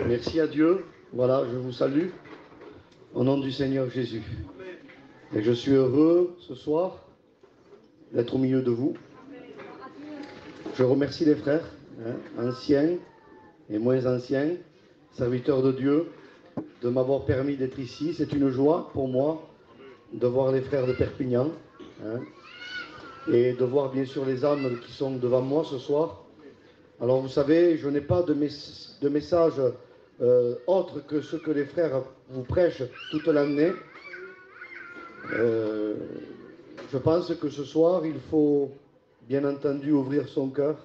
Merci à Dieu. Voilà, je vous salue au nom du Seigneur Jésus. Et je suis heureux ce soir d'être au milieu de vous. Je remercie les frères, anciens et moins anciens, serviteurs de Dieu, de m'avoir permis d'être ici. C'est une joie pour moi de voir les frères de Perpignan et de voir bien sûr les âmes qui sont devant moi ce soir. Alors vous savez, je n'ai pas de message autre que ce que les frères vous prêchent toute l'année. Je pense que ce soir, il faut bien entendu ouvrir son cœur.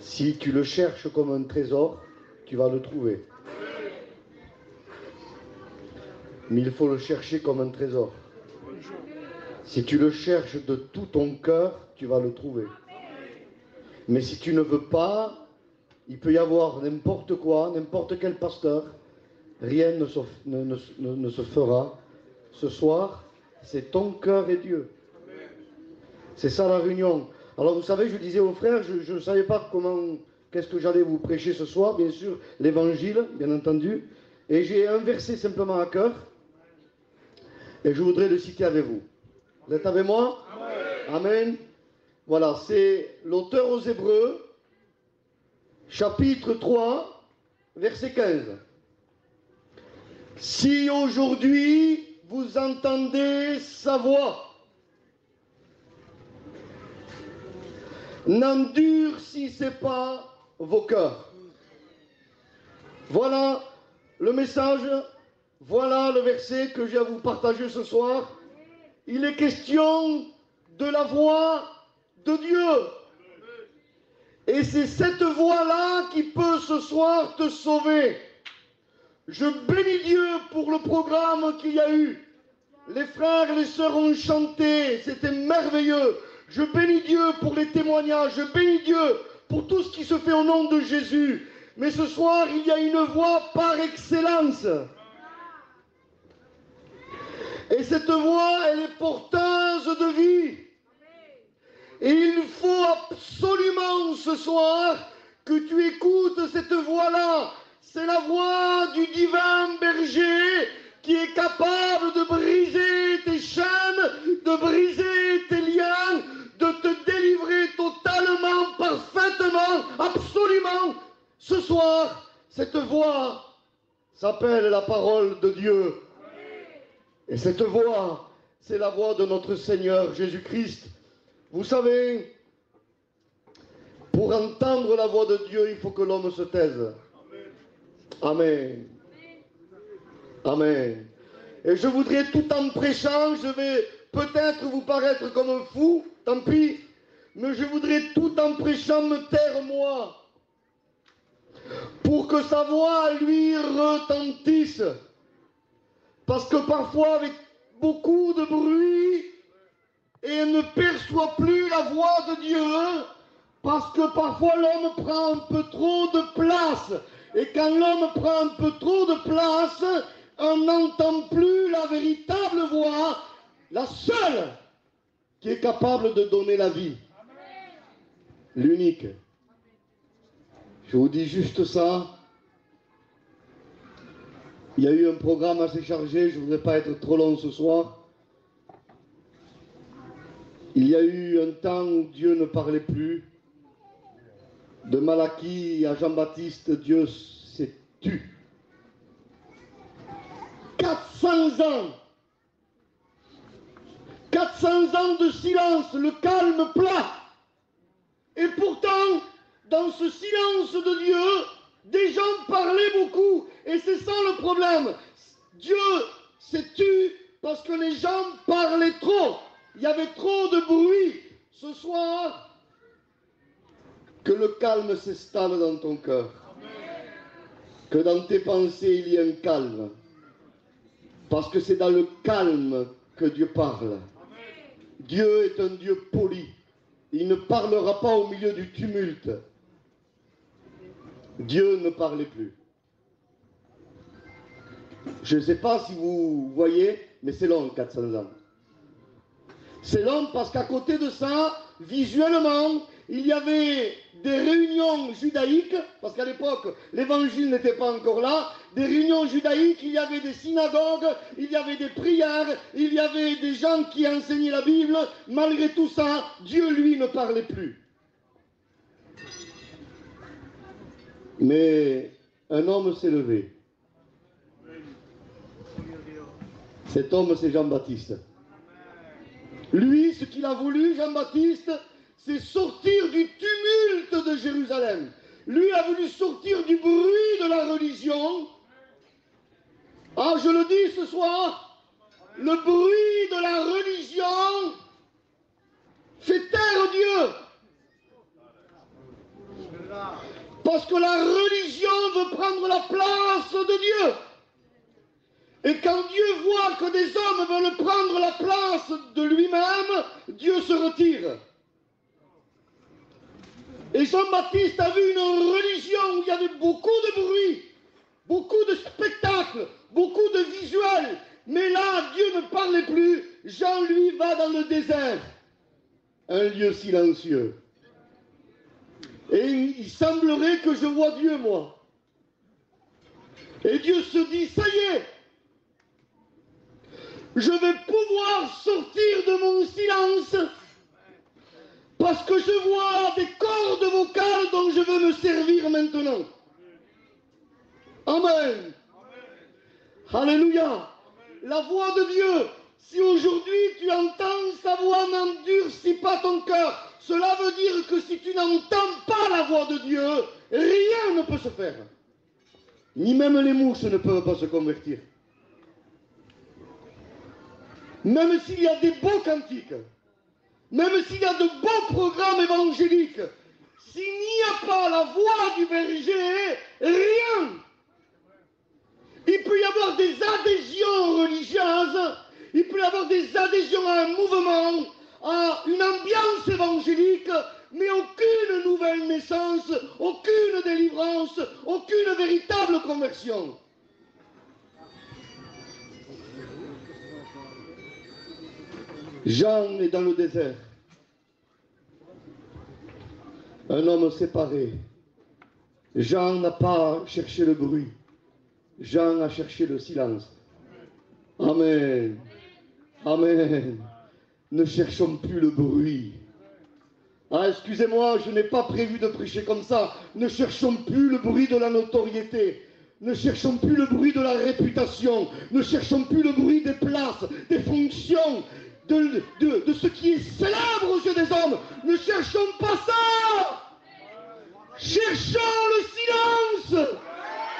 Si tu le cherches comme un trésor, tu vas le trouver. Mais il faut le chercher comme un trésor. Si tu le cherches de tout ton cœur, tu vas le trouver. Mais si tu ne veux pas, il peut y avoir n'importe quoi, n'importe quel pasteur, rien ne se fera. Ce soir, c'est ton cœur et Dieu. C'est ça la réunion. Alors vous savez, je disais aux frères, je ne savais pas qu'est-ce que j'allais vous prêcher ce soir, bien sûr, l'évangile, bien entendu. Et j'ai un verset simplement à cœur, et je voudrais le citer avec vous. Vous êtes avec moi? Amen. Voilà, c'est l'auteur aux Hébreux, chapitre 3, verset 15. Si aujourd'hui vous entendez sa voix, n'endurcissez pas vos cœurs. Voilà le message, voilà le verset que j'ai à vous partager ce soir. Il est question de la voix de Dieu. Et c'est cette voix-là qui peut ce soir te sauver. Je bénis Dieu pour le programme qu'il y a eu. Les frères et les sœurs ont chanté, c'était merveilleux. Je bénis Dieu pour les témoignages, je bénis Dieu pour tout ce qui se fait au nom de Jésus. Mais ce soir, il y a une voix par excellence. Et cette voix, elle est porteuse de vie. Et il faut absolument ce soir que tu écoutes cette voix-là. C'est la voix du divin berger qui est capable de briser tes chaînes, de briser tes liens, de te délivrer totalement, parfaitement, absolument. Ce soir, cette voix s'appelle la parole de Dieu. Et cette voix, c'est la voix de notre Seigneur Jésus-Christ. Vous savez, pour entendre la voix de Dieu, il faut que l'homme se taise. Amen. Amen. Et je voudrais, tout en prêchant, je vais peut-être vous paraître comme un fou, tant pis, mais je voudrais, tout en prêchant, me taire moi, pour que sa voix, lui, retentisse. Parce que parfois, avec beaucoup de bruit, et on ne perçoit plus la voix de Dieu, parce que parfois l'homme prend un peu trop de place. Et quand l'homme prend un peu trop de place, on n'entend plus la véritable voix, la seule qui est capable de donner la vie. L'unique. Je vous dis juste ça. Il y a eu un programme assez chargé, je ne voudrais pas être trop long ce soir. Il y a eu un temps où Dieu ne parlait plus. De Malachie à Jean-Baptiste, Dieu s'est tu. 400 ans. 400 ans de silence, le calme plat. Et pourtant, dans ce silence de Dieu, des gens parlaient beaucoup. Et c'est ça le problème. Dieu s'est tu parce que les gens parlaient trop. Il y avait trop de bruit. Ce soir, que le calme s'installe dans ton cœur. Que dans tes pensées, il y ait un calme. Parce que c'est dans le calme que Dieu parle. Dieu est un Dieu poli. Il ne parlera pas au milieu du tumulte. Dieu ne parlait plus. Je ne sais pas si vous voyez, mais c'est long, 400 ans. C'est long parce qu'à côté de ça, visuellement, il y avait des réunions judaïques, parce qu'à l'époque, l'évangile n'était pas encore là, des réunions judaïques, il y avait des synagogues, il y avait des prières, il y avait des gens qui enseignaient la Bible. Malgré tout ça, Dieu, lui, ne parlait plus. Mais un homme s'est levé. Cet homme, c'est Jean-Baptiste. Lui, ce qu'il a voulu, Jean-Baptiste, c'est sortir du tumulte de Jérusalem. Lui a voulu sortir du bruit de la religion. Ah, je le dis ce soir, le bruit de la religion fait taire Dieu. Parce que la religion veut prendre la place de Dieu. Et quand Dieu voit que des hommes veulent prendre la place de lui-même, Dieu se retire. Et Jean-Baptiste a vu une religion où il y avait beaucoup de bruit, beaucoup de spectacles, beaucoup de visuels. Mais là, Dieu ne parlait plus. Jean, lui, va dans le désert. Un lieu silencieux. Et il semblerait que je vois Dieu, moi. Et Dieu se dit, ça y est, je vais pouvoir sortir de mon silence parce que je vois des cordes vocales dont je veux me servir maintenant. Amen. Alléluia. La voix de Dieu, si aujourd'hui tu entends sa voix, n'endurcis pas ton cœur. Cela veut dire que si tu n'entends pas la voix de Dieu, rien ne peut se faire. Ni même les mouches ne peuvent pas se convertir. Même s'il y a des beaux cantiques, même s'il y a de beaux programmes évangéliques, s'il n'y a pas la voix du berger, rien. Il peut y avoir des adhésions religieuses, il peut y avoir des adhésions à un mouvement, à une ambiance évangélique, mais aucune nouvelle naissance, aucune délivrance, aucune véritable conversion. Jean est dans le désert. Un homme séparé. Jean n'a pas cherché le bruit. Jean a cherché le silence. Amen. Amen. Ne cherchons plus le bruit. Ah, excusez-moi, je n'ai pas prévu de prêcher comme ça. Ne cherchons plus le bruit de la notoriété. Ne cherchons plus le bruit de la réputation. Ne cherchons plus le bruit des places, des fonctions, de ce qui est célèbre aux yeux des hommes. Ne cherchons pas ça. Cherchons le silence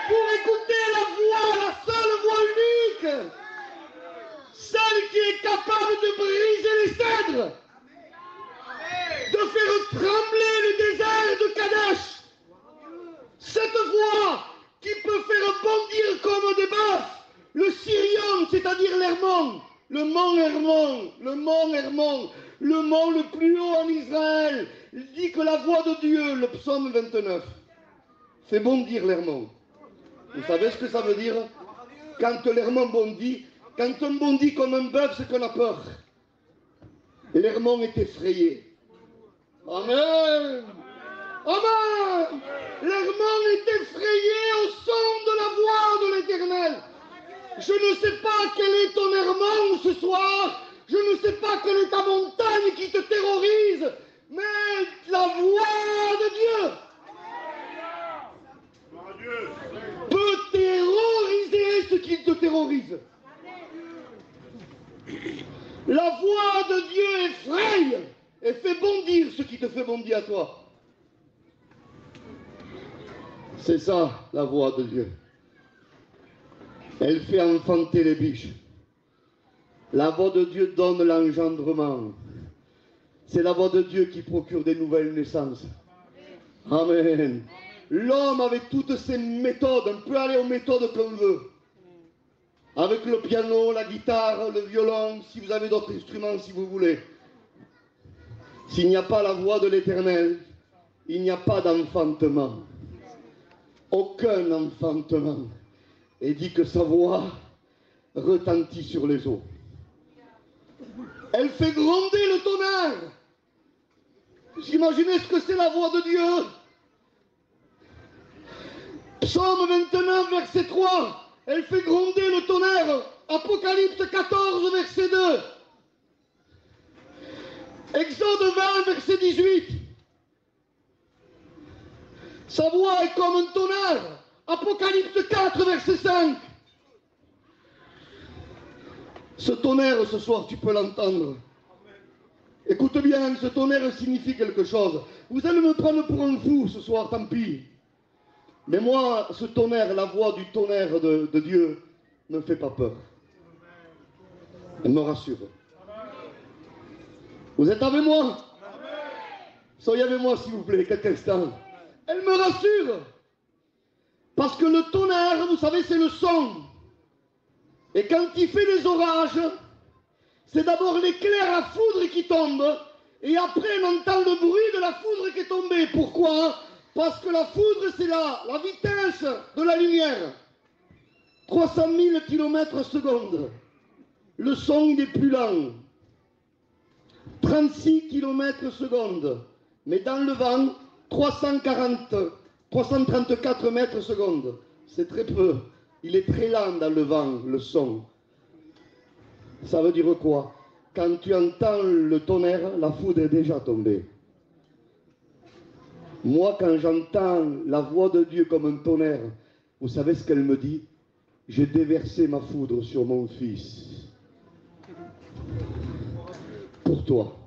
pour écouter la voix, la seule voix unique. Celle qui est capable de briser les cèdres, de faire trembler le désert de Kadesh. Cette voix qui peut faire bondir comme des bœufs le Sirion, c'est-à-dire l'Hermon, le mont Hermon, le mont Hermon, le mont le plus haut en Israël. Il dit que la voix de Dieu, le psaume 29, fait bondir l'Hermon. Vous savez ce que ça veut dire? Quand l'Hermon bondit, quand on bondit comme un bœuf, c'est qu'on a peur. L'Hermon est effrayé. Amen. Amen. L'Hermon est effrayé au son de la voix de l'Éternel. Je ne sais pas quel est ton Hermon ce soir. Je ne sais pas quelle est ta montagne qui te terrorise. Mais la voix de Dieu peut terroriser ce qui te terrorise. La voix de Dieu effraie et fait bondir ce qui te fait bondir à toi. C'est ça, la voix de Dieu. Elle fait enfanter les biches. La voix de Dieu donne l'engendrement. C'est la voix de Dieu qui procure des nouvelles naissances. Amen. L'homme, avec toutes ses méthodes, on peut aller aux méthodes qu'on veut. Avec le piano, la guitare, le violon, si vous avez d'autres instruments, si vous voulez. S'il n'y a pas la voix de l'Éternel, il n'y a pas d'enfantement. Aucun enfantement. Et dit que sa voix retentit sur les eaux. Elle fait gronder le tonnerre. Vous imaginez ce que c'est la voix de Dieu? Psaume 29, verset 3. Elle fait gronder le tonnerre. Apocalypse 14, verset 2. Exode 20, verset 18. Sa voix est comme un tonnerre. Apocalypse 4, verset 5. Ce tonnerre, ce soir, tu peux l'entendre. Écoute bien, ce tonnerre signifie quelque chose. Vous allez me prendre pour un fou ce soir, tant pis. Mais moi, ce tonnerre, la voix du tonnerre de Dieu, ne me fait pas peur. Elle me rassure. Vous êtes avec moi? Soyez avec moi, s'il vous plaît, quelques instants. Elle me rassure. Parce que le tonnerre, vous savez, c'est le son. Et quand il fait des orages, c'est d'abord l'éclair à foudre qui tombe, et après on entend le bruit de la foudre qui est tombée. Pourquoi? Parce que la foudre, c'est la vitesse de la lumière. 300 000 km/s. Le son, il est plus lent. 36 km/s. Mais dans le vent, 334 mètres secondes. C'est très peu. Il est très lent dans le vent, le son. Ça veut dire quoi? Quand tu entends le tonnerre, la foudre est déjà tombée. Moi, quand j'entends la voix de Dieu comme un tonnerre, vous savez ce qu'elle me dit? J'ai déversé ma foudre sur mon fils. Pour toi.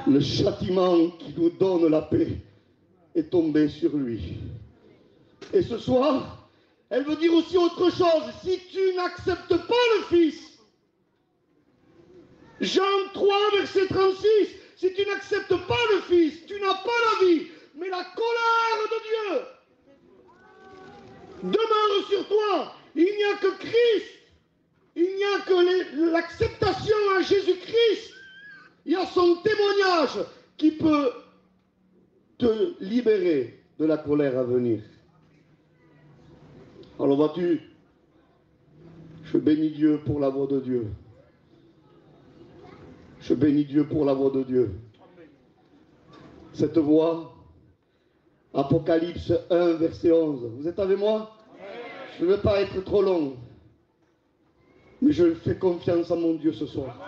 Le châtiment qui nous donne la paix est tombé sur lui. Et ce soir, elle veut dire aussi autre chose. Si tu n'acceptes pas le Fils, Jean 3, verset 36, si tu n'acceptes pas le Fils, tu n'as pas la vie, mais la colère de Dieu demeure sur toi. Il n'y a que Christ, il n'y a que l'acceptation à Jésus-Christ. Il y a son témoignage qui peut te libérer de la colère à venir. Alors vois-tu, je bénis Dieu pour la voix de Dieu. Je bénis Dieu pour la voix de Dieu. Cette voix, Apocalypse 1, verset 11. Vous êtes avec moi? Je ne veux pas être trop long, mais je fais confiance à mon Dieu ce soir.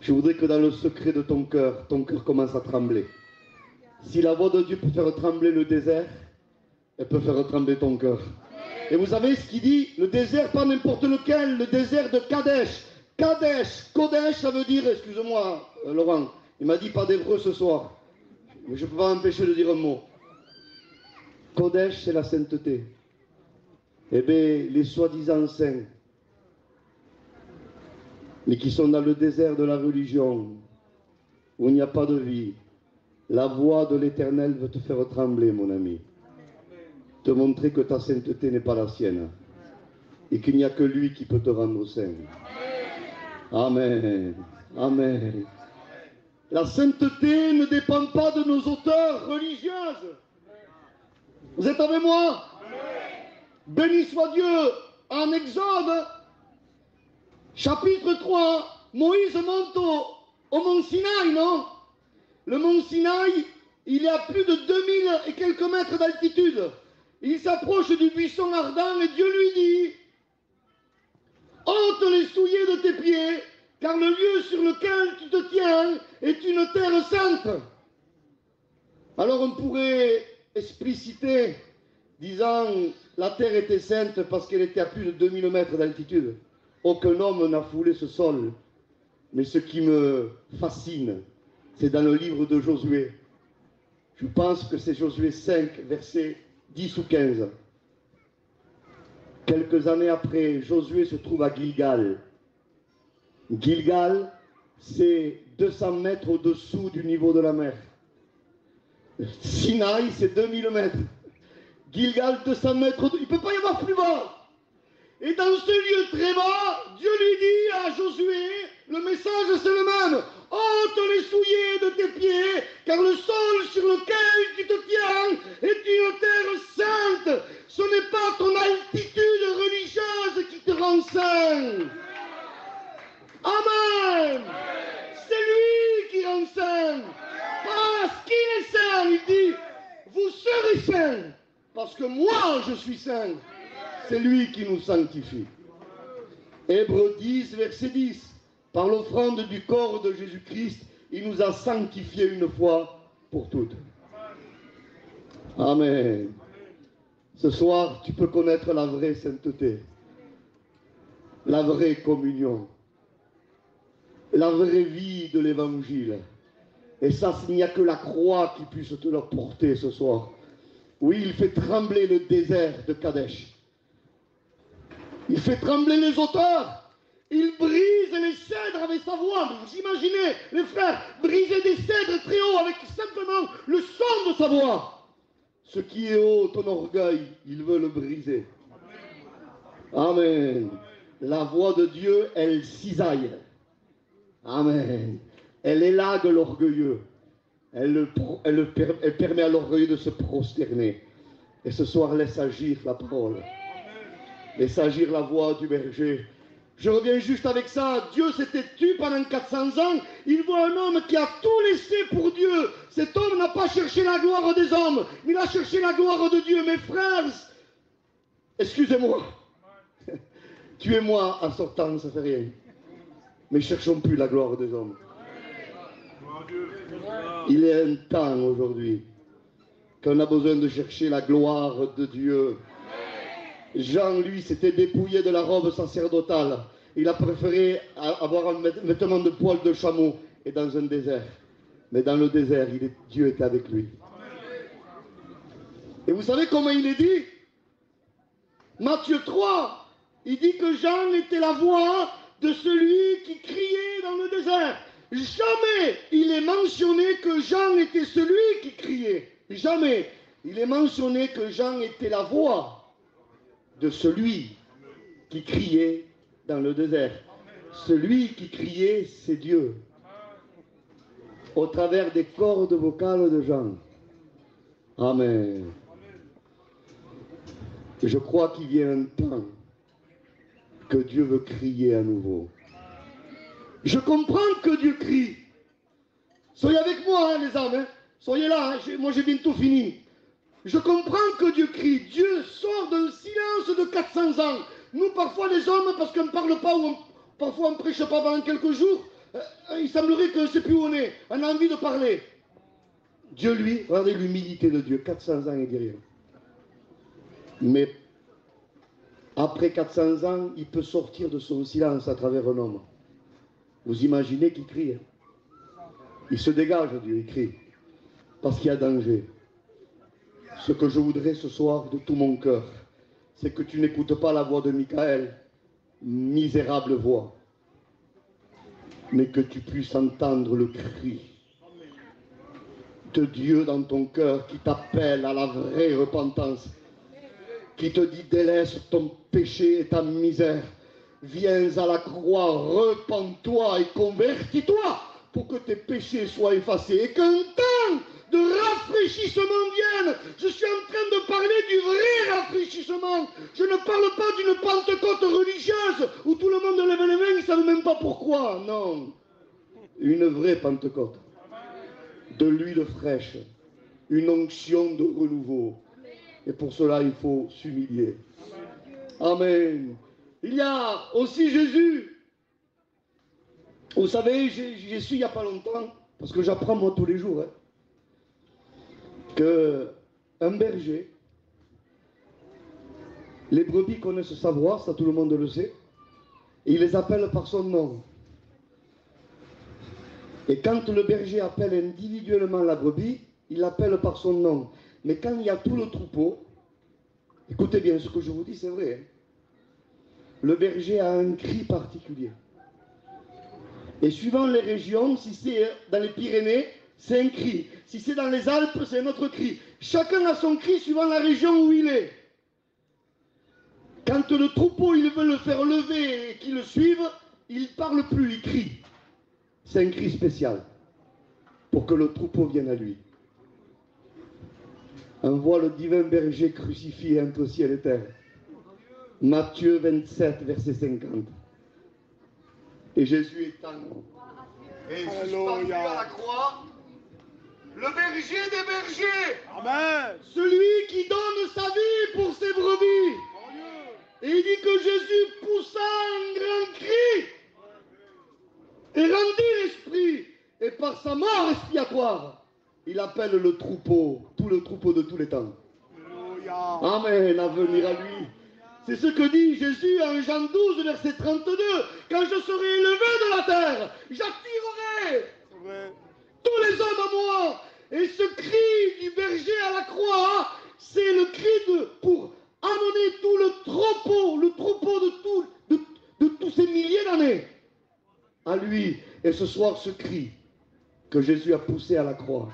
Je voudrais que dans le secret de ton cœur commence à trembler. Si la voix de Dieu peut faire trembler le désert, elle peut faire trembler ton cœur. Et vous savez ce qu'il dit? Le désert, pas n'importe lequel, le désert de Kadesh. Kodesh, ça veut dire, excuse-moi Laurent, il m'a dit pas d'hébreu ce soir, mais je ne peux pas m'empêcher de dire un mot. Kodesh, c'est la sainteté. Eh bien, les soi-disant saints, mais qui sont dans le désert de la religion, où il n'y a pas de vie, la voix de l'Éternel veut te faire trembler, mon ami. Te montrer que ta sainteté n'est pas la sienne, et qu'il n'y a que lui qui peut te rendre saint. Amen. Amen. La sainteté ne dépend pas de nos auteurs religieuses. Vous êtes avec moi? Béni soit Dieu. En Exode, chapitre 3, Moïse monte au mont Sinaï, non? Le mont Sinaï, il est à plus de 2000 et quelques mètres d'altitude. Il s'approche du buisson ardent et Dieu lui dit: ôte les souliers de tes pieds, car le lieu sur lequel tu te tiens est une terre sainte. Alors on pourrait expliciter, disant la terre était sainte parce qu'elle était à plus de 2000 mètres d'altitude. Aucun homme n'a foulé ce sol. Mais ce qui me fascine, c'est dans le livre de Josué. Je pense que c'est Josué 5, versets 10 ou 15. Quelques années après, Josué se trouve à Gilgal. Gilgal, c'est 200 mètres au-dessous du niveau de la mer. Sinaï, c'est 2000 mètres. Gilgal, 200 mètres, il ne peut pas y avoir plus bas. Et dans ce lieu très bas, Dieu lui dit à Josué, le message c'est le même: ôte les souliers de tes pieds, car le sol sur lequel tu te tiens est une terre sainte. Ce n'est pas ton altitude religieuse qui te rend saint. Amen. C'est lui qui rend saint. est saint, parce que moi je suis saint. C'est lui qui nous sanctifie. Hébreux 10, verset 10. Par l'offrande du corps de Jésus-Christ, il nous a sanctifiés une fois pour toutes. Amen. Ce soir, tu peux connaître la vraie sainteté, la vraie communion, la vraie vie de l'évangile. Et ça, il n'y a que la croix qui puisse te le porter ce soir. Oui, il fait trembler le désert de Kadesh. Il fait trembler les auteurs. Il brise les cèdres avec sa voix. Vous imaginez, les frères, briser des cèdres très hauts avec simplement le son de sa voix. Ce qui est haut, ton orgueil, il veut le briser. Amen. La voix de Dieu, elle cisaille. Amen. Elle élague l'orgueilleux. Elle permet à l'orgueilleux de se prosterner. Et ce soir, laisse agir la parole. Laisse agir la voix du berger. Je reviens juste avec ça. Dieu s'était tu pendant 400 ans. Il voit un homme qui a tout laissé pour Dieu. Cet homme n'a pas cherché la gloire des hommes, mais il a cherché la gloire de Dieu. Mes frères, excusez-moi. Tuez-moi en sortant, ça fait rien. Mais cherchons plus la gloire des hommes. Il est un temps aujourd'hui qu'on a besoin de chercher la gloire de Dieu. Jean, lui, s'était dépouillé de la robe sacerdotale. Il a préféré avoir un vêtement de poil de chameau et dans un désert. Mais dans le désert, Dieu était avec lui. Et vous savez comment il est dit? Matthieu 3, il dit que Jean était la voix de celui qui criait dans le désert. Jamais il est mentionné que Jean était celui qui criait. Jamais. Il est mentionné que Jean était la voix de celui qui criait dans le désert. Celui qui criait, c'est Dieu. Au travers des cordes vocales de Jean. Amen. Je crois qu'il y a un temps que Dieu veut crier à nouveau. Je comprends que Dieu crie. Soyez avec moi, hein, les âmes. Hein. Soyez là, hein. Moi j'ai bientôt fini. Je comprends que Dieu crie. Dieu sort d'un silence de 400 ans. Nous, parfois, les hommes, parce qu'on ne parle pas ou parfois on ne prêche pas pendant quelques jours, il semblerait que c'est plus où on est. On a envie de parler. Dieu, lui, regardez l'humilité de Dieu. 400 ans, il dit rien. Mais après 400 ans, il peut sortir de son silence à travers un homme. Vous imaginez qu'il crie. Hein? Il se dégage, Dieu, il crie. Parce qu'il y a danger. Ce que je voudrais ce soir de tout mon cœur, c'est que tu n'écoutes pas la voix de Michael, misérable voix, mais que tu puisses entendre le cri de Dieu dans ton cœur qui t'appelle à la vraie repentance, qui te dit délaisse ton péché et ta misère, viens à la croix, repens-toi et convertis-toi pour que tes péchés soient effacés et qu'un temps de rafraîchissement vienne. Je suis en train de parler du vrai rafraîchissement. Je ne parle pas d'une Pentecôte religieuse où tout le monde lève les mains, ils ne savent même pas pourquoi. Non. Une vraie Pentecôte. De l'huile fraîche. Une onction de renouveau. Et pour cela, il faut s'humilier. Amen. Il y a aussi Jésus. Vous savez, j'ai su il n'y a pas longtemps, parce que j'apprends moi tous les jours, hein, qu'un berger, les brebis connaissent sa voix, ça tout le monde le sait, et il les appelle par son nom. Et quand le berger appelle individuellement la brebis, il l'appelle par son nom. Mais quand il y a tout le troupeau, écoutez bien ce que je vous dis, c'est vrai, hein, le berger a un cri particulier. Et suivant les régions, si c'est dans les Pyrénées, c'est un cri. Si c'est dans les Alpes, c'est un autre cri. Chacun a son cri suivant la région où il est. Quand le troupeau, il veut le faire lever et qu'il le suive, il ne parle plus, il crie. C'est un cri spécial pour que le troupeau vienne à lui. On voit le divin berger crucifié entre ciel et terre. Matthieu 27, verset 50. Et Jésus étant et suspendu à la croix, le berger des bergers, amen, celui corps expiatoire, il appelle le troupeau, tout le troupeau de tous les temps. Amen, à venir à lui. C'est ce que dit Jésus en Jean 12, verset 32. Quand je serai élevé de la terre, j'attirerai tous les hommes à moi. Et ce cri du berger à la croix, c'est le cri pour amener tout le troupeau de tous ces milliers d'années à lui. Et ce soir, ce cri que Jésus a poussé à la croix,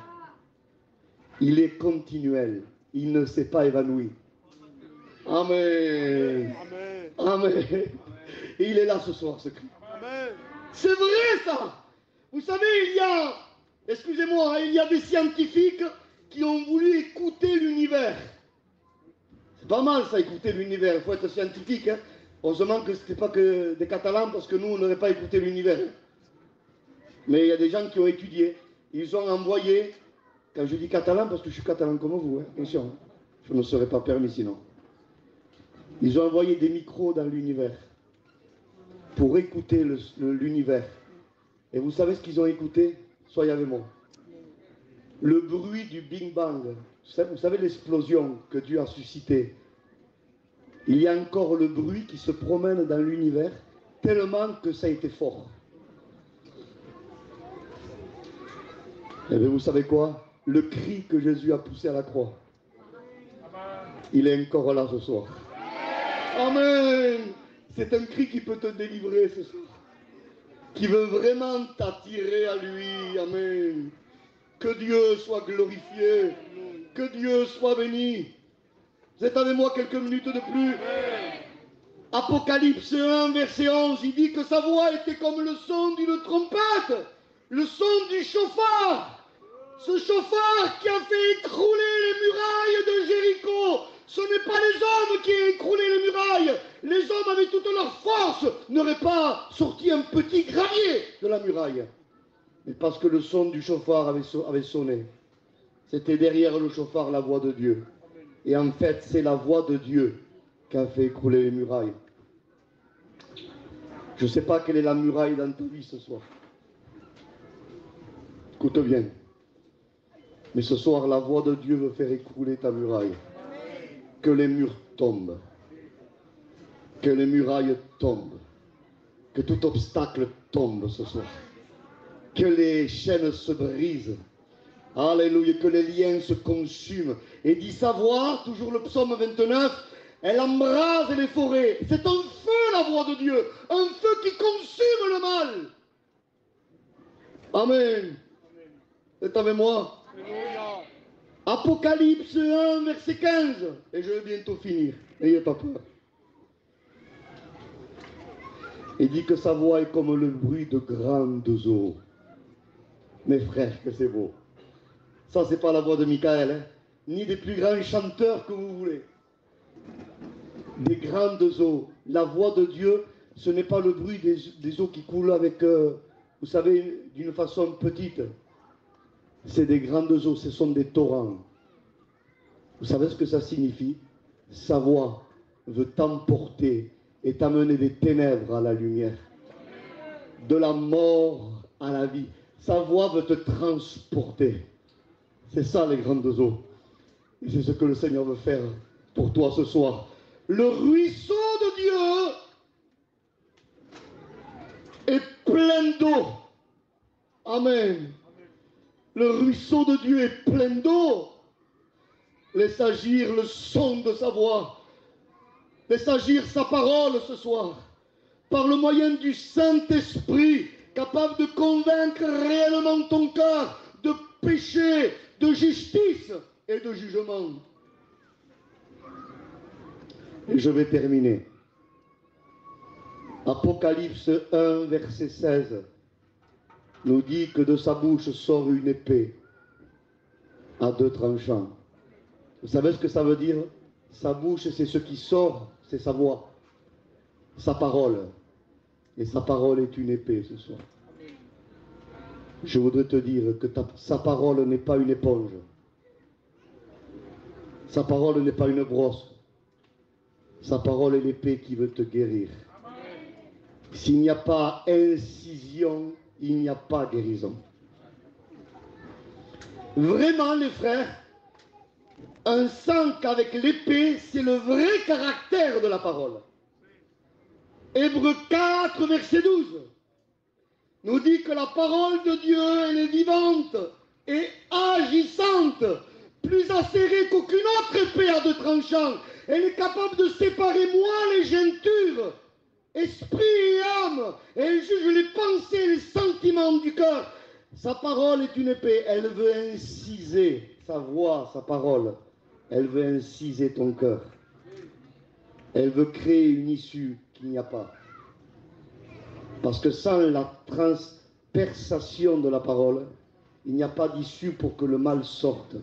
il est continuel. Il ne s'est pas évanoui. Amen. Amen. Amen. Et il est là ce soir, ce cri. Amen. C'est vrai ça. Vous savez, excusez-moi, il y a des scientifiques qui ont voulu écouter l'univers. C'est pas mal ça, écouter l'univers. Il faut être scientifique. Hein. Heureusement que ce n'était pas que des Catalans, parce que nous, on n'aurait pas écouté l'univers. Mais il y a des gens qui ont étudié. Ils ont envoyé, quand je dis catalan, parce que je suis catalan comme vous, hein, attention, hein, je ne serais pas permis sinon. Ils ont envoyé des micros dans l'univers pour écouter l'univers. Et vous savez ce qu'ils ont écouté? Soyez avec moi. Le bruit du Big Bang. Vous savez l'explosion que Dieu a suscitée. Il y a encore le bruit qui se promène dans l'univers tellement que ça a été fort. Et bien vous savez quoi? Le cri que Jésus a poussé à la croix, il est encore là ce soir. Amen. C'est un cri qui peut te délivrer ce soir. Qui veut vraiment t'attirer à lui. Amen. Que Dieu soit glorifié. Que Dieu soit béni. Vous êtes avec moi quelques minutes de plus? Apocalypse 1, verset 11, il dit que sa voix était comme le son d'une trompette. Le son du chauffard. Ce chauffard qui a fait écrouler les murailles de Jéricho. Ce n'est pas les hommes qui ont écroulé les murailles. Les hommes, avec toute leur force, n'auraient pas sorti un petit gravier de la muraille. Mais parce que le son du chauffard avait sonné. C'était derrière le chauffard la voix de Dieu. Et en fait, c'est la voix de Dieu qui a fait écrouler les murailles. Je ne sais pas quelle est la muraille dans ta vie ce soir. Écoute bien. Mais ce soir, la voix de Dieu veut faire écrouler ta muraille. Que les murs tombent. Que les murailles tombent. Que tout obstacle tombe ce soir. Que les chaînes se brisent. Alléluia. Que les liens se consument. Et dit sa voix, toujours le psaume 29, elle embrase les forêts. C'est un feu la voix de Dieu. Un feu qui consume le mal. Amen. C'est avec moi? Apocalypse 1, verset 15. Et je vais bientôt finir. N'ayez pas peur. Il dit que sa voix est comme le bruit de grandes eaux. Mes frères, que c'est beau. Ça, c'est pas la voix de Michael, hein, ni des plus grands chanteurs que vous voulez. Des grandes eaux. La voix de Dieu, ce n'est pas le bruit des eaux qui coulent avec, vous savez, d'une façon petite. C'est des grandes eaux, ce sont des torrents. Vous savez ce que ça signifie? Sa voix veut t'emporter et t'amener des ténèbres à la lumière. De la mort à la vie. Sa voix veut te transporter. C'est ça les grandes eaux. Et c'est ce que le Seigneur veut faire pour toi ce soir. Le ruisseau de Dieu est plein d'eau. Amen. Le ruisseau de Dieu est plein d'eau. Laisse agir le son de sa voix. Laisse agir sa parole ce soir. Par le moyen du Saint-Esprit, capable de convaincre réellement ton cœur de péché, de justice et de jugement. Et je vais terminer. Apocalypse 1, verset 16, nous dit que de sa bouche sort une épée à deux tranchants. Vous savez ce que ça veut dire? Sa bouche, c'est ce qui sort, c'est sa voix, sa parole. Et sa parole est une épée ce soir. Je voudrais te dire que sa parole n'est pas une éponge. Sa parole n'est pas une brosse. Sa parole est l'épée qui veut te guérir. S'il n'y a pas incision, il n'y a pas guérison. Vraiment, les frères, on sent qu'avec l'épée, c'est le vrai caractère de la parole. Hébreux 4, verset 12, nous dit que la parole de Dieu, elle est vivante et agissante, plus acérée qu'aucune autre épée à deux tranchants. Elle est capable de séparer moelle et jointure, esprit et âme. Elle juge les pensées et les sentiments du cœur. Sa parole est une épée. Elle veut inciser sa voix, sa parole. Elle veut inciser ton cœur. Elle veut créer une issue qu'il n'y a pas. Parce que sans la transperçation de la parole, il n'y a pas d'issue pour que le mal sorte.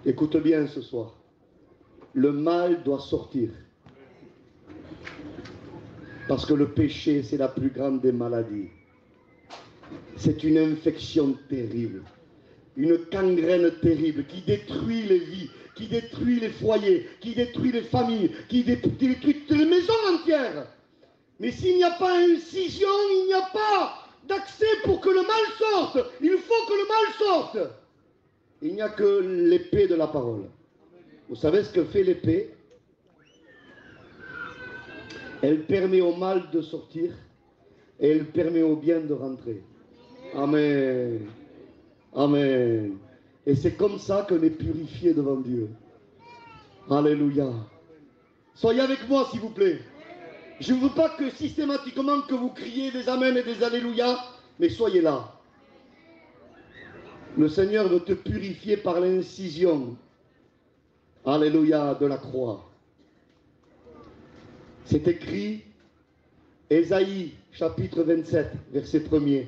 Écoute bien ce soir. Le mal doit sortir. Parce que le péché, c'est la plus grande des maladies. C'est une infection terrible. Une gangrène terrible qui détruit les vies, qui détruit les foyers, qui détruit les familles, qui détruit toutes les maisons entières. Mais s'il n'y a pas incision, il n'y a pas d'accès pour que le mal sorte. Il faut que le mal sorte. Il n'y a que l'épée de la parole. Vous savez ce que fait l'épée? Elle permet au mal de sortir et elle permet au bien de rentrer. Amen. Amen. Et c'est comme ça qu'on est purifié devant Dieu. Alléluia. Soyez avec moi, s'il vous plaît. Je ne veux pas que systématiquement que vous criez des Amen et des Alléluia, mais soyez là. Le Seigneur veut te purifier par l'incision. Alléluia, de la croix. C'est écrit, Ésaïe, chapitre 27, verset 1er.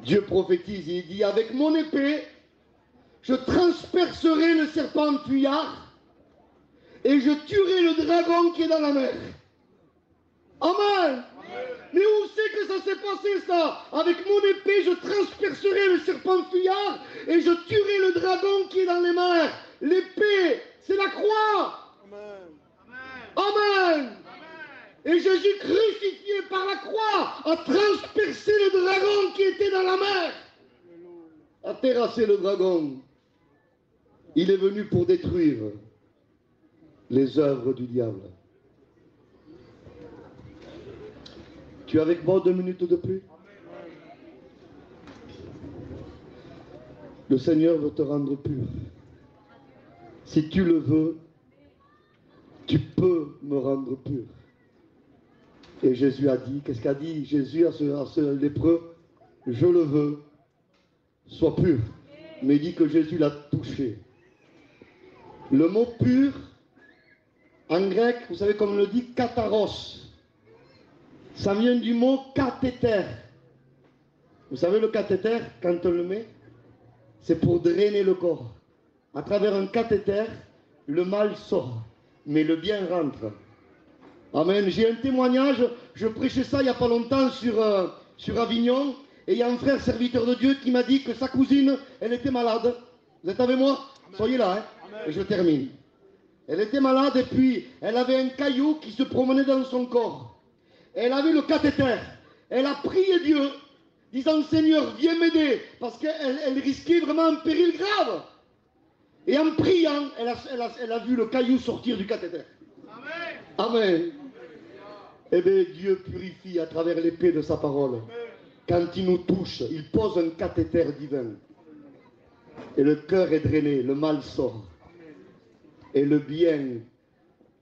Dieu prophétise, il dit, avec mon épée, je transpercerai le serpent fuyard et je tuerai le dragon qui est dans la mer. Amen. Amen. Mais où c'est que ça s'est passé ça? Avec mon épée, je transpercerai le serpent fuyard et je tuerai le dragon qui est dans les mers. L'épée, c'est la croix. Amen. Amen. Et Jésus crucifié par la croix a transpercé le dragon qui était dans la mer. A terrassé le dragon. Il est venu pour détruire les œuvres du diable. Tu es avec moi 2 minutes de plus? Le Seigneur veut te rendre pur. Si tu le veux, tu peux me rendre pur. Et Jésus a dit, qu'est-ce qu'a dit Jésus à ce lépreux? Je le veux, sois pur. Mais il dit que Jésus l'a touché. Le mot pur, en grec, vous savez comme on le dit, katharos. Ça vient du mot cathéter. Vous savez le cathéter, quand on le met, c'est pour drainer le corps. À travers un cathéter, le mal sort, mais le bien rentre. Amen. J'ai un témoignage, je prêchais ça il n'y a pas longtemps sur Avignon, et il y a un frère serviteur de Dieu qui m'a dit que sa cousine, elle était malade. Vous êtes avec moi? Amen. Soyez là, hein. Et je termine. Elle était malade et puis elle avait un caillou qui se promenait dans son corps. Elle avait le cathéter. Elle a prié Dieu, disant Seigneur, viens m'aider, parce qu'elle risquait vraiment un péril grave. Et en priant, elle a vu le caillou sortir du cathéter. Amen. Amen. Eh bien, Dieu purifie à travers l'épée de sa parole. Quand il nous touche, il pose un cathéter divin. Et le cœur est drainé, le mal sort. Et le bien,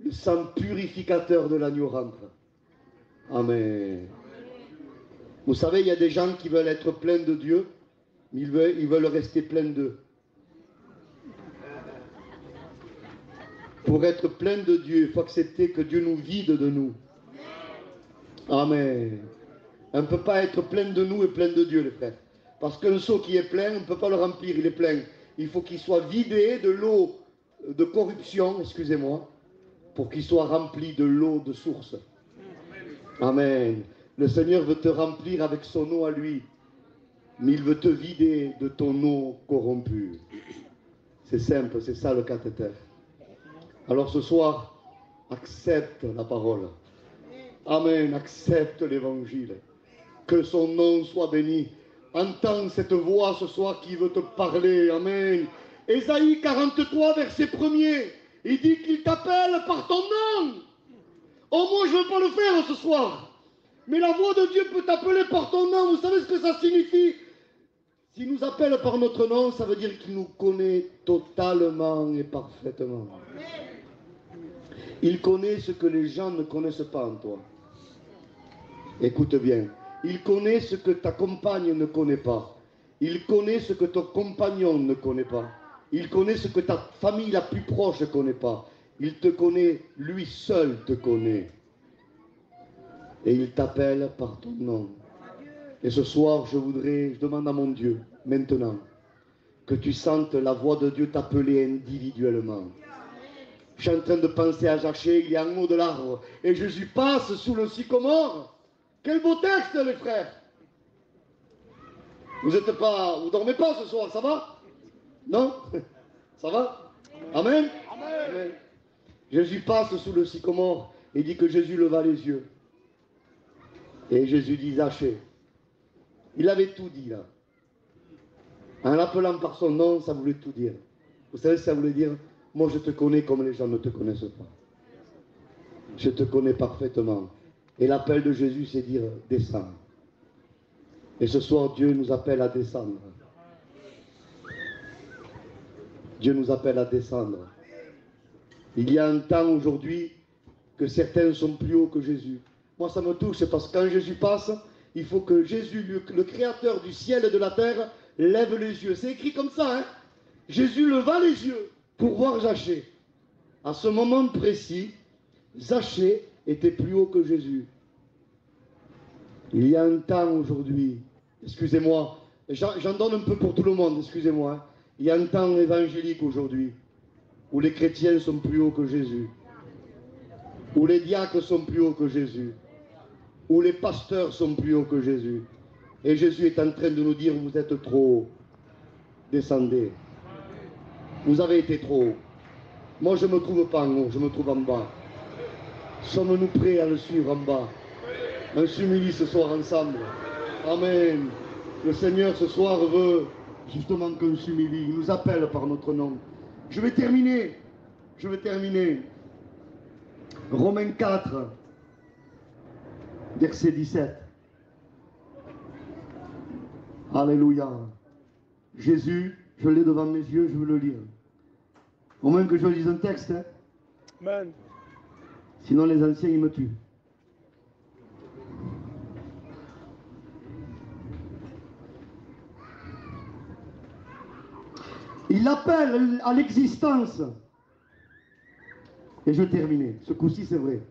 le sang purificateur de l'agneau rentre. Amen. Vous savez, il y a des gens qui veulent être pleins de Dieu, mais ils veulent rester pleins d'eux. Pour être plein de Dieu, il faut accepter que Dieu nous vide de nous. Amen. On ne peut pas être plein de nous et plein de Dieu, les frères. Parce qu'un seau qui est plein, on ne peut pas le remplir, il est plein. Il faut qu'il soit vidé de l'eau de corruption, excusez-moi, pour qu'il soit rempli de l'eau de source. Amen. Le Seigneur veut te remplir avec son eau à lui, mais il veut te vider de ton eau corrompue. C'est simple, c'est ça le cathéter. Alors ce soir, accepte la parole. Amen, accepte l'évangile. Que son nom soit béni. Entends cette voix ce soir qui veut te parler. Amen. Ésaïe 43, verset 1er. Il dit qu'il t'appelle par ton nom. Oh, moi, je ne veux pas le faire ce soir. Mais la voix de Dieu peut t'appeler par ton nom. Vous savez ce que ça signifie? S'il nous appelle par notre nom, ça veut dire qu'il nous connaît totalement et parfaitement. Il connaît ce que les gens ne connaissent pas en toi. Écoute bien. Il connaît ce que ta compagne ne connaît pas. Il connaît ce que ton compagnon ne connaît pas. Il connaît ce que ta famille la plus proche ne connaît pas. Il te connaît, lui seul te connaît. Et il t'appelle par ton nom. Et ce soir, je demande à mon Dieu, maintenant, que tu sentes la voix de Dieu t'appeler individuellement. Je suis en train de penser à Jachée, il est en haut de l'arbre. Et Jésus passe sous le sycomore. Quel beau texte, les frères. Vous dormez pas ce soir, ça va? Non? Ça va? Amen? Amen. Jésus passe sous le sycomore et dit que Jésus leva les yeux. Et Jésus dit, Zachée. Il avait tout dit là. En l'appelant par son nom, ça voulait tout dire. Vous savez ce que ça voulait dire? Moi je te connais comme les gens ne te connaissent pas. Je te connais parfaitement. Et l'appel de Jésus, c'est dire, descends. Et ce soir, Dieu nous appelle à descendre. Dieu nous appelle à descendre. Il y a un temps aujourd'hui que certains sont plus hauts que Jésus. Moi, ça me touche parce que quand Jésus passe, il faut que Jésus, le créateur du ciel et de la terre, lève les yeux. C'est écrit comme ça, hein? Jésus leva les yeux pour voir Zachée. À ce moment précis, Zachée était plus haut que Jésus. Il y a un temps aujourd'hui, excusez-moi, j'en donne un peu pour tout le monde, excusez-moi. Hein. Il y a un temps évangélique aujourd'hui, où les chrétiens sont plus hauts que Jésus, où les diacres sont plus hauts que Jésus, où les pasteurs sont plus hauts que Jésus. Et Jésus est en train de nous dire, vous êtes trop haut, descendez. Vous avez été trop haut. Moi je ne me trouve pas en haut, je me trouve en bas. Sommes-nous prêts à le suivre en bas? On s'humilie ce soir ensemble. Amen. Le Seigneur ce soir veut justement qu'on s'humilie. Il nous appelle par notre nom. Je vais terminer. Romains 4, verset 17. Alléluia. Jésus, je l'ai devant mes yeux, je veux le lire. Au moins que je lise un texte. Hein. Amen. Sinon les anciens, ils me tuent. Il appelle à l'existence. Et je termine. Ce coup-ci, c'est vrai.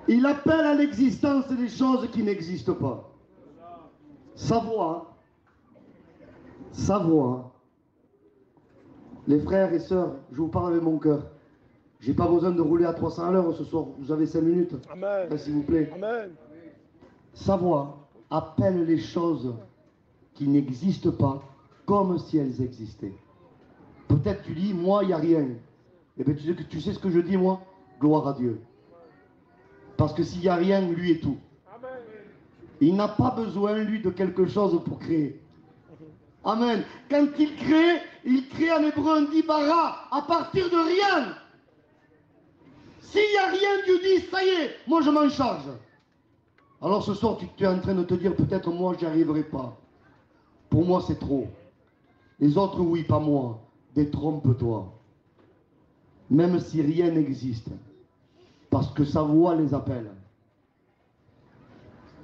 Il appelle à l'existence des choses qui n'existent pas. Sa voix. Les frères et sœurs, je vous parle avec mon cœur. J'ai pas besoin de rouler à 300 à l'heure ce soir. Vous avez 5 minutes. Amen. S'il vous plaît. Amen. Sa voix appelle les choses qui n'existent pas comme si elles existaient. Peut-être tu dis, moi, il n'y a rien. Eh bien, tu sais ce que je dis, moi? Gloire à Dieu. Parce que s'il n'y a rien, lui est tout. Amen. Il n'a pas besoin, lui, de quelque chose pour créer. Amen. Quand il crée en hébreu, on dit bara, à partir de rien. S'il n'y a rien, Dieu dit, ça y est, moi je m'en charge. Alors ce soir, tu es en train de te dire, peut-être moi, j'y arriverai pas. Pour moi, c'est trop. Les autres, oui, pas moi. Détrompe-toi. Même si rien n'existe. Parce que sa voix les appelle.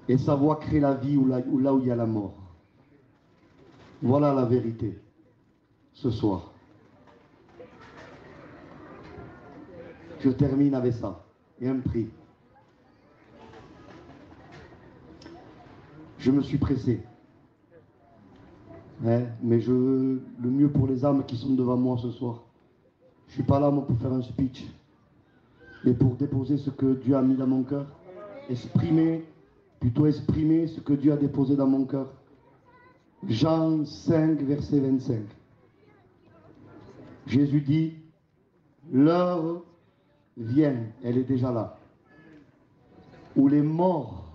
Et sa voix crée la vie là où il y a la mort. Voilà la vérité. Ce soir. Je termine avec ça. Et un prix. Je me suis pressé. Mais je veux le mieux pour les âmes qui sont devant moi ce soir. Je ne suis pas là moi, pour faire un speech, mais pour déposer ce que Dieu a mis dans mon cœur. Exprimer ce que Dieu a déposé dans mon cœur. Jean 5, verset 25. Jésus dit, l'heure vient, elle est déjà là, où les morts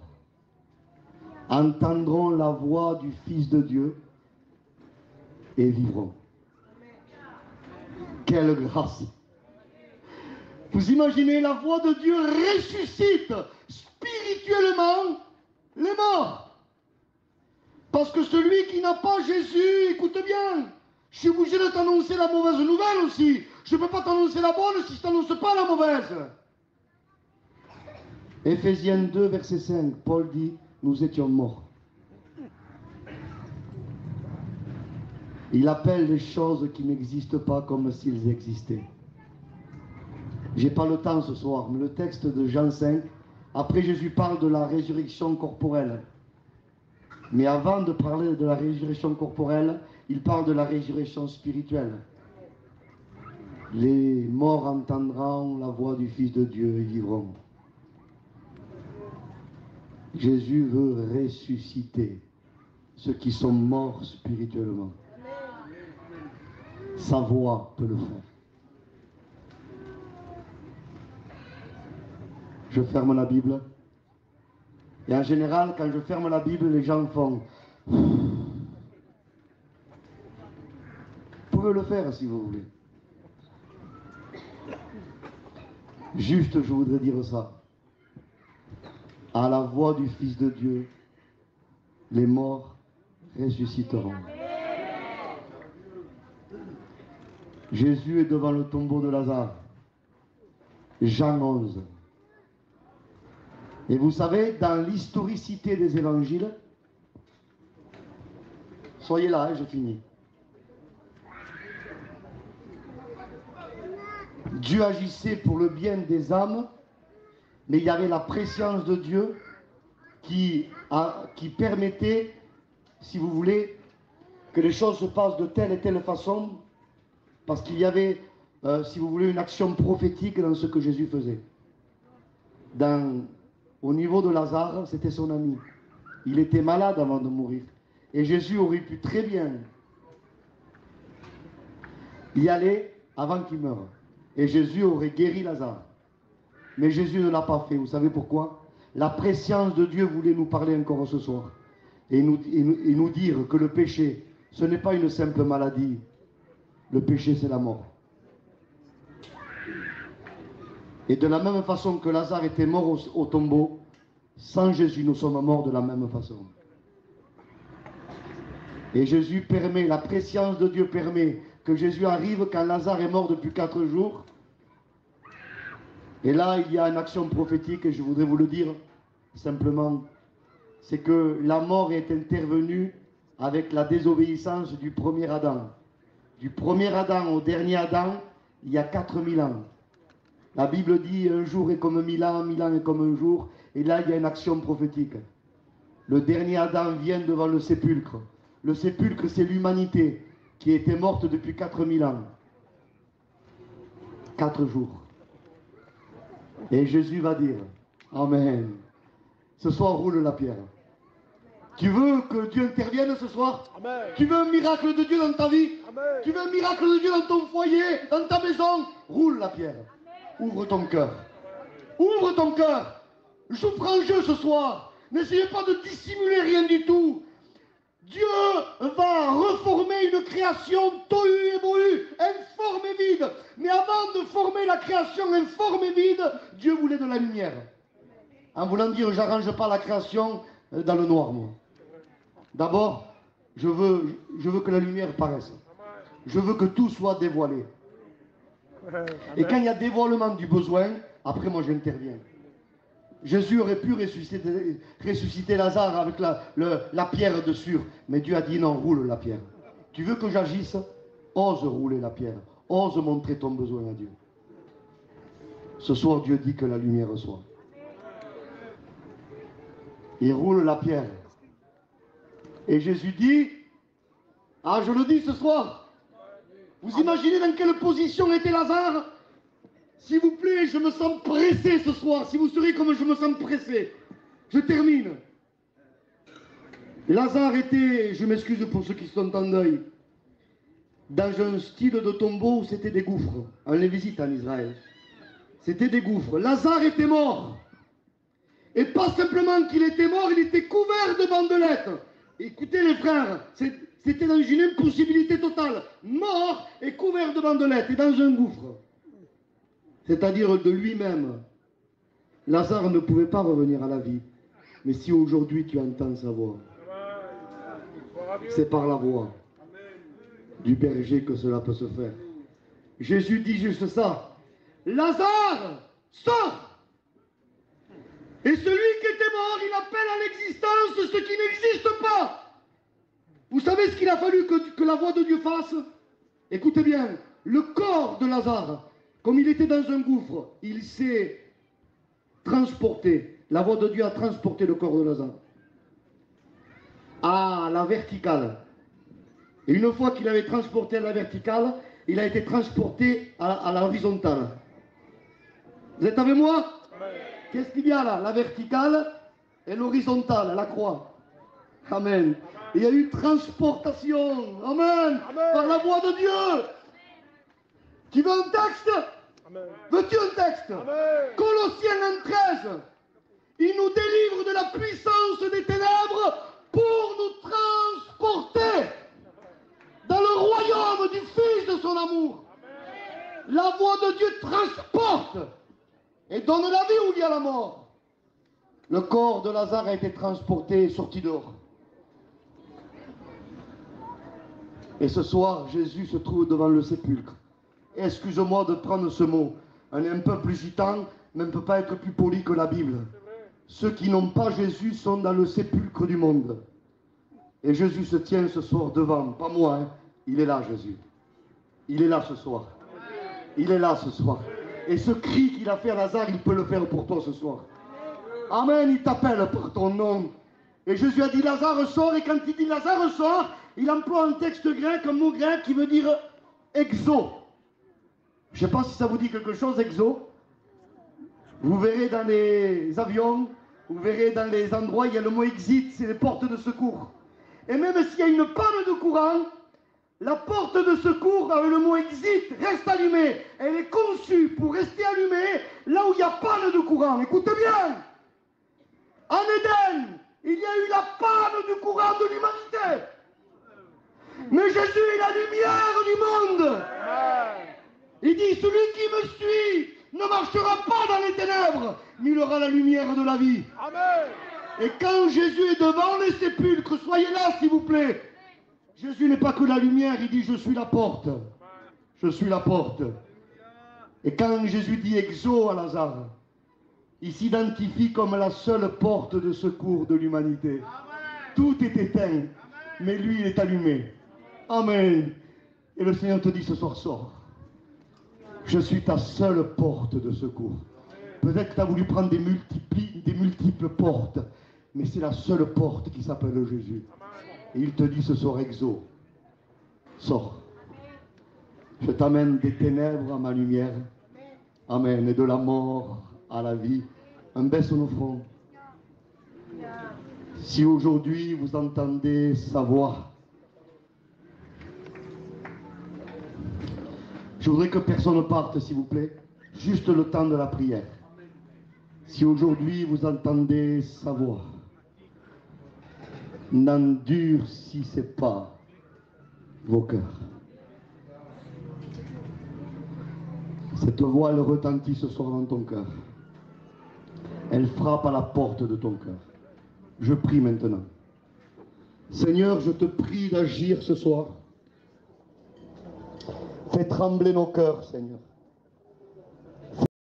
entendront la voix du Fils de Dieu et vivront. Quelle grâce! Vous imaginez, la voix de Dieu ressuscite spirituellement les morts. Parce que celui qui n'a pas Jésus, écoute bien, je suis obligé de t'annoncer la mauvaise nouvelle aussi. Je ne peux pas t'annoncer la bonne si je ne t'annonce pas la mauvaise. Éphésiens 2, verset 5, Paul dit, nous étions morts. Il appelle les choses qui n'existent pas comme s'ils existaient. J'ai pas le temps ce soir, mais le texte de Jean 5, après Jésus parle de la résurrection corporelle. Mais avant de parler de la résurrection corporelle, il parle de la résurrection spirituelle. Les morts entendront la voix du Fils de Dieu et vivront. Jésus veut ressusciter ceux qui sont morts spirituellement. Sa voix peut le faire. Je ferme la Bible. Et en général, quand je ferme la Bible, les gens font... Vous pouvez le faire si vous voulez. Juste, je voudrais dire ça. À la voix du Fils de Dieu, les morts ressusciteront. Jésus est devant le tombeau de Lazare. Jean 11. Et vous savez, dans l'historicité des évangiles, soyez là, je finis. Dieu agissait pour le bien des âmes, mais il y avait la préscience de Dieu qui permettait, si vous voulez, que les choses se passent de telle et telle façon, parce qu'il y avait, si vous voulez, une action prophétique dans ce que Jésus faisait. Au niveau de Lazare, c'était son ami. Il était malade avant de mourir. Et Jésus aurait pu très bien y aller avant qu'il meure. Et Jésus aurait guéri Lazare. Mais Jésus ne l'a pas fait. Vous savez pourquoi? La préscience de Dieu voulait nous parler encore ce soir. Et nous dire que le péché, ce n'est pas une simple maladie. Le péché, c'est la mort. Et de la même façon que Lazare était mort au tombeau, sans Jésus, nous sommes morts de la même façon. Et Jésus permet, la préscience de Dieu permet que Jésus arrive quand Lazare est mort depuis 4 jours. Et là, il y a une action prophétique, et je voudrais vous le dire simplement, c'est que la mort est intervenue avec la désobéissance du premier Adam. Du premier Adam au dernier Adam, il y a 4000 ans. La Bible dit un jour est comme 1000 ans est comme un jour. Et là, il y a une action prophétique. Le dernier Adam vient devant le sépulcre. Le sépulcre, c'est l'humanité qui était morte depuis 4000 ans. 4 jours. Et Jésus va dire, Amen. Ce soir, roule la pierre. Tu veux que Dieu intervienne ce soir? Amen. Tu veux un miracle de Dieu dans ta vie? Amen. Tu veux un miracle de Dieu dans ton foyer, dans ta maison? Roule la pierre. Ouvre ton cœur. Ouvre ton cœur. Joue franc jeu ce soir. N'essayez pas de dissimuler rien du tout. Dieu va reformer une création tohu et bohu, informe et vide. Mais avant de former la création informe et vide, Dieu voulait de la lumière. En voulant dire, j'arrange pas la création dans le noir, moi. D'abord, je veux que la lumière paraisse. Je veux que tout soit dévoilé. Et quand il y a dévoilement du besoin, après moi j'interviens. Jésus aurait pu ressusciter Lazare avec la pierre dessus. Mais Dieu a dit non, roule la pierre. Tu veux que j'agisse? Ose rouler la pierre. Ose montrer ton besoin à Dieu. Ce soir, Dieu dit que la lumière soit. Il roule la pierre. Et Jésus dit, ah je le dis ce soir, vous imaginez dans quelle position était Lazare? S'il vous plaît, je me sens pressé ce soir. Si vous serez comme je me sens pressé. Je termine. Lazare était, je m'excuse pour ceux qui sont en deuil, dans un style de tombeau où c'était des gouffres. On les visite en Israël. C'était des gouffres. Lazare était mort. Et pas simplement qu'il était mort, il était couvert de bandelettes. Écoutez les frères, c'était dans une impossibilité totale. Mort et couvert de bandelettes et dans un gouffre. C'est-à-dire de lui-même. Lazare ne pouvait pas revenir à la vie. Mais si aujourd'hui tu entends sa voix, c'est par la voix du berger que cela peut se faire. Jésus dit juste ça. Lazare, sors! Et celui qui était mort, il appelle à l'existence ce qui n'existe pas. Vous savez ce qu'il a fallu que la voix de Dieu fasse? Écoutez bien, le corps de Lazare, comme il était dans un gouffre, il s'est transporté. La voix de Dieu a transporté le corps de Lazare à la verticale. Et une fois qu'il avait transporté à la verticale, il a été transporté à la horizontale. Vous êtes avec moi? Qu'est-ce qu'il y a là? La verticale et l'horizontale, la croix. Amen. Il y a eu transportation. Amen. Amen. Par la voix de Dieu. Tu veux un texte? Veux-tu un texte? Amen. Colossiens 1,13. Il nous délivre de la puissance des ténèbres pour nous transporter dans le royaume du Fils de son amour. Amen. La voix de Dieu transporte et donne la vie où il y a la mort. Le corps de Lazare a été transporté et sorti dehors. Et ce soir, Jésus se trouve devant le sépulcre. Excuse-moi de prendre ce mot. On est un peuple gitan, mais on ne peut pas être plus poli que la Bible. Ceux qui n'ont pas Jésus sont dans le sépulcre du monde. Et Jésus se tient ce soir devant. Pas moi, hein. Il est là, Jésus. Il est là ce soir. Il est là ce soir. Et ce cri qu'il a fait à Lazare, il peut le faire pour toi ce soir. Amen, il t'appelle par ton nom. Et Jésus a dit Lazare sort, et quand il dit Lazare sort, il emploie un texte grec, un mot grec qui veut dire exo. Je ne sais pas si ça vous dit quelque chose, exo. Vous verrez dans les avions, vous verrez dans les endroits, il y a le mot exit, c'est les portes de secours. Et même s'il y a une panne de courant, la porte de secours avec le mot exit reste allumée. Elle est conçue pour rester allumée là où il y a panne de courant. Écoutez bien. En Éden, il y a eu la panne du courant de l'humanité. Mais Jésus est la lumière du monde. Il dit, celui qui me suit ne marchera pas dans les ténèbres, mais il aura la lumière de la vie. Amen. Et quand Jésus est devant les sépulcres, soyez là s'il vous plaît. Jésus n'est pas que la lumière, il dit je suis la porte. Je suis la porte. Et quand Jésus dit exo à Lazare, il s'identifie comme la seule porte de secours de l'humanité. Tout est éteint, mais lui il est allumé. Amen. Et le Seigneur te dit ce soir, sors. Je suis ta seule porte de secours. Peut-être que tu as voulu prendre des multiples portes, mais c'est la seule porte qui s'appelle Jésus. Et il te dit ce soir, exo, sors. Je t'amène des ténèbres à ma lumière. Amen. Et de la mort à la vie. On baisse nos fronts. Si aujourd'hui vous entendez sa voix, je voudrais que personne ne parte, s'il vous plaît. Juste le temps de la prière. Si aujourd'hui vous entendez sa voix, n'endurcissez pas vos cœurs. Cette voix, elle retentit ce soir dans ton cœur. Elle frappe à la porte de ton cœur. Je prie maintenant. Seigneur, je te prie d'agir ce soir. Fais trembler nos cœurs, Seigneur.